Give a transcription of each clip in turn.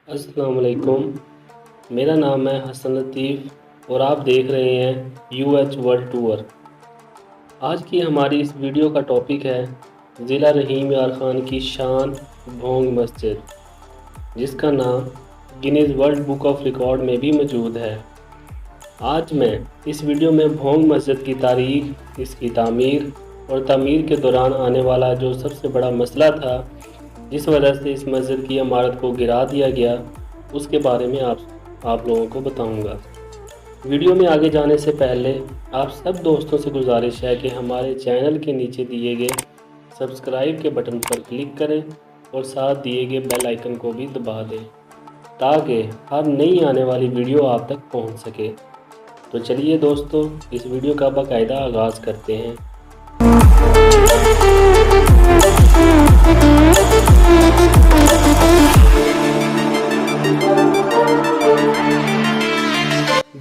السلام علیکم، میرا نام ہے حسن لطیف اور آپ دیکھ رہے ہیں یو ایچ ورلڈ ٹور۔ آج کی ہماری اس ویڈیو کا ٹاپک ہے ضلع رحیم یار خان کی شان بھونگ مسجد، جس کا نام Guinness world book of record میں بھی موجود ہے۔ آج میں اس ویڈیو میں بھونگ مسجد کی تاریخ، اس کی تعمیر اور تعمیر کے دوران آنے والا جو سب سے بڑا مسئلہ تھا جس وجہ سے اس مسجد کی عمارت کو گرا دیا گیا، اس کے بارے میں آپ لوگوں کو بتاؤں گا۔ ویڈیو میں آگے جانے سے پہلے آپ سب دوستوں سے گزارش ہے کہ ہمارے چینل کے نیچے دیے گئے سبسکرائب کے بٹن پر کلک کریں اور ساتھ دیے گئے بیل آئیکن کو بھی دبا دیں تاکہ ہر نئی آنے والی ویڈیو آپ تک پہنچ سکے۔ تو چلیے دوستو، اس ویڈیو کا باقاعدہ آغاز کرتے ہیں۔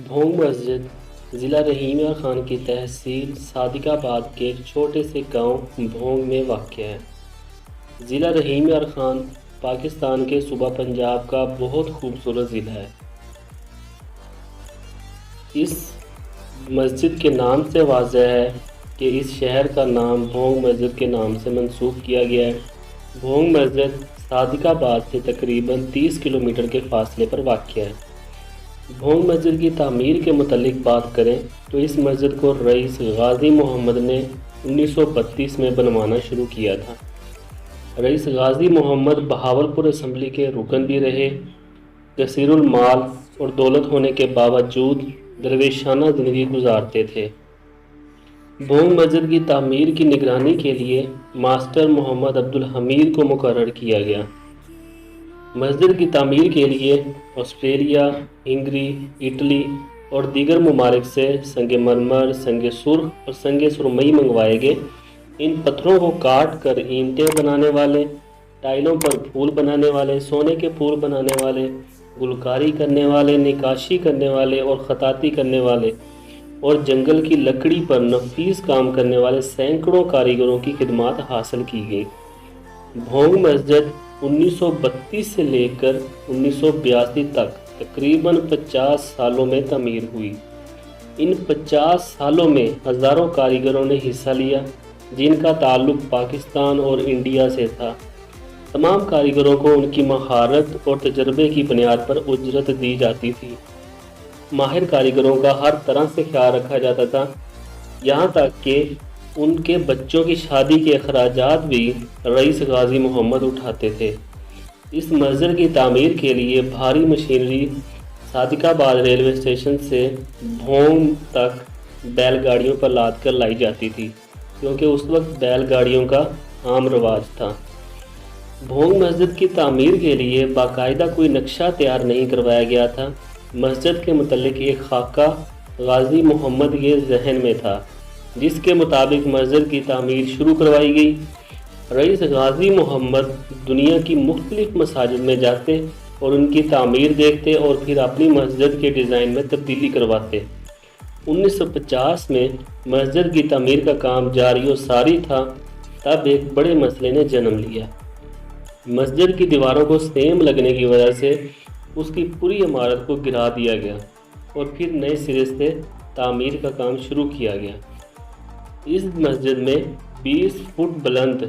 بھونگ مسجد ضلع رحیم یار خان کی تحصیل صادق آباد کے ایک چھوٹے سے گاؤں بھونگ میں واقع ہے۔ ضلع رحیم یار خان پاکستان کے صوبہ پنجاب کا بہت خوبصورت ضلع ہے۔ اس مسجد کے نام سے واضح ہے کہ اس شہر کا نام بھونگ مسجد کے نام سے منسوب کیا گیا ہے۔ بھونگ مسجد صادق آباد سے تقریباً 30 کلومیٹر کے فاصلے پر واقع ہے۔ بھونگ مسجد کی تعمیر کے متعلق بات کریں تو اس مسجد کو رئیس غازی محمد نے 1932 میں بنوانا شروع کیا تھا۔ رئیس غازی محمد بہاولپور اسمبلی کے رکن بھی رہے۔ کثیر المال اور دولت ہونے کے باوجود درویشانہ زندگی گزارتے تھے۔ بھونگ مسجد کی تعمیر کی نگرانی کے لیے ماسٹر محمد عبدالحمید کو مقرر کیا گیا۔ مسجد کی تعمیر کے لیے آسٹریلیا، ہنگری، اٹلی اور دیگر ممالک سے سنگ مرمر، سنگ سرخ اور سنگ سرمئی منگوائے گئے۔ ان پتھروں کو کاٹ کر اینٹیں بنانے والے، ٹائلوں پر پھول بنانے والے، سونے کے پھول بنانے والے، گلکاری کرنے والے، نقاشی کرنے والے اور خطاطی کرنے والے اور جنگل کی لکڑی پر نفیس کام کرنے والے سینکڑوں کاریگروں کی خدمات حاصل کی گئی۔ بھونگ مسجد 1932 سے لے کر 1982 تک تقریباً 50 سالوں میں تعمیر ہوئی۔ ان 50 سالوں میں ہزاروں کاریگروں نے حصہ لیا جن کا تعلق پاکستان اور انڈیا سے تھا۔ تمام کاریگروں کو ان کی مہارت اور تجربے کی بنیاد پر اجرت دی جاتی تھی۔ ماہر کاریگروں کا ہر طرح سے خیال رکھا جاتا تھا، یہاں تک کہ ان کے بچوں کی شادی کے اخراجات بھی رئیس غازی محمد اٹھاتے تھے۔ اس مسجد کی تعمیر کے لیے بھاری مشینری صادق آباد ریلوے اسٹیشن سے بھونگ تک بیل گاڑیوں پر لاد کر لائی جاتی تھی، کیونکہ اس وقت بیل گاڑیوں کا عام رواج تھا۔ بھونگ مسجد کی تعمیر کے لیے باقاعدہ کوئی نقشہ تیار نہیں کروایا گیا تھا۔ مسجد کے متعلق ایک خاکہ غازی محمد کے ذہن میں تھا، جس کے مطابق مسجد کی تعمیر شروع کروائی گئی۔ رئیس غازی محمد دنیا کی مختلف مساجد میں جاتے اور ان کی تعمیر دیکھتے اور پھر اپنی مسجد کے ڈیزائن میں تبدیلی کرواتے۔ 1950 میں مسجد کی تعمیر کا کام جاری و ساری تھا، تب ایک بڑے مسئلے نے جنم لیا۔ مسجد کی دیواروں کو سیم لگنے کی وجہ سے اس کی پوری عمارت کو گرا دیا گیا اور پھر نئے سرے سے تعمیر کا کام شروع کیا گیا۔ اس مسجد میں 20 فٹ بلند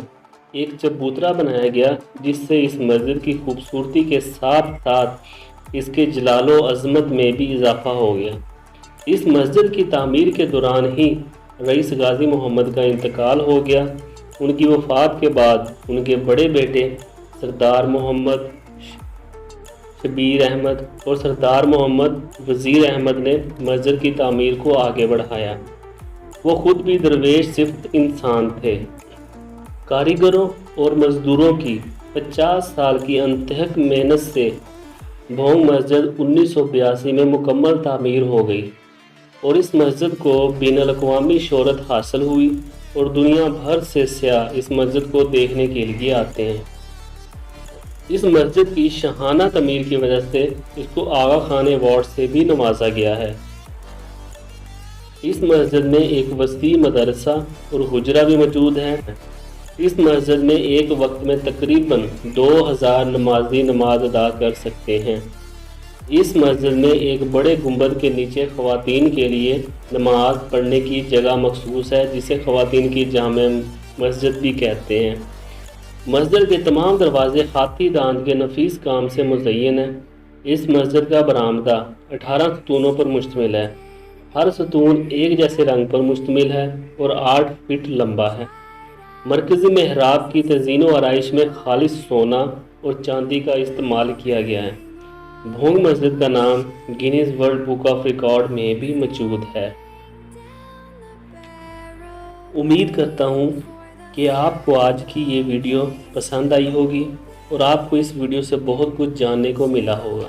ایک چبوترا بنایا گیا، جس سے اس مسجد کی خوبصورتی کے ساتھ ساتھ اس کے جلال و عظمت میں بھی اضافہ ہو گیا۔ اس مسجد کی تعمیر کے دوران ہی رئیس غازی محمد کا انتقال ہو گیا۔ ان کی وفات کے بعد ان کے بڑے بیٹے سردار محمد شبیر احمد اور سردار محمد وزیر احمد نے مسجد کی تعمیر کو آگے بڑھایا۔ وہ خود بھی درویش صفت انسان تھے۔ کاریگروں اور مزدوروں کی 50 سال کی انتہک محنت سے بھونگ مسجد 1982 میں مکمل تعمیر ہو گئی اور اس مسجد کو بین الاقوامی شہرت حاصل ہوئی اور دنیا بھر سے سیاح اس مسجد کو دیکھنے کے لیے آتے ہیں۔ اس مسجد کی شاہانہ تعمیر کی وجہ سے اس کو آغا خان ایوارڈ سے بھی نوازا گیا ہے۔ اس مسجد میں ایک وسیع مدرسہ اور حجرہ بھی موجود ہے۔ اس مسجد میں ایک وقت میں تقریباً 2000 نمازی نماز ادا کر سکتے ہیں۔ اس مسجد میں ایک بڑے گنبد کے نیچے خواتین کے لیے نماز پڑھنے کی جگہ مخصوص ہے، جسے خواتین کی جامع مسجد بھی کہتے ہیں۔ مسجد کے تمام دروازے ہاتھی دانت کے نفیس کام سے مزین ہیں۔ اس مسجد کا برآمدہ 18 ستونوں پر مشتمل ہے۔ ہر ستون ایک جیسے رنگ پر مشتمل ہے اور 8 فٹ لمبا ہے۔ مرکزی محراب کی تزئین و آرائش میں خالص سونا اور چاندی کا استعمال کیا گیا ہے۔ بھونگ مسجد کا نام Guinness world book of record میں بھی موجود ہے۔ امید کرتا ہوں کہ آپ کو آج کی یہ ویڈیو پسند آئی ہوگی اور آپ کو اس ویڈیو سے بہت کچھ جاننے کو ملا ہوگا۔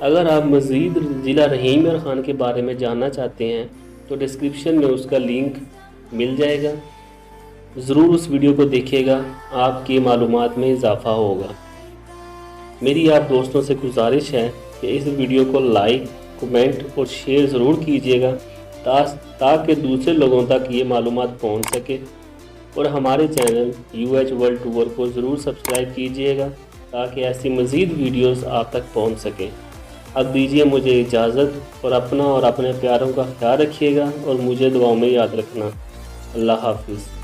اگر آپ مزید ضلع رحیم یار خان کے بارے میں جاننا چاہتے ہیں تو ڈسکرپشن میں اس کا لنک مل جائے گا، ضرور اس ویڈیو کو دیکھیے گا، آپ کی معلومات میں اضافہ ہوگا۔ میری آپ دوستوں سے گزارش ہے کہ اس ویڈیو کو لائک، کمنٹ اور شیئر ضرور کیجیے گا تاکہ دوسرے لوگوں تک یہ معلومات پہنچ سکے، اور ہمارے چینل UH ورلڈ ٹور کو ضرور سبسکرائب کیجیے گا تاکہ ایسی مزید ویڈیوز آپ تک پہنچ سکیں۔ اب دیجیے مجھے اجازت، اور اپنا اور اپنے پیاروں کا خیال رکھیے گا اور مجھے دعاؤں میں یاد رکھنا۔ اللہ حافظ۔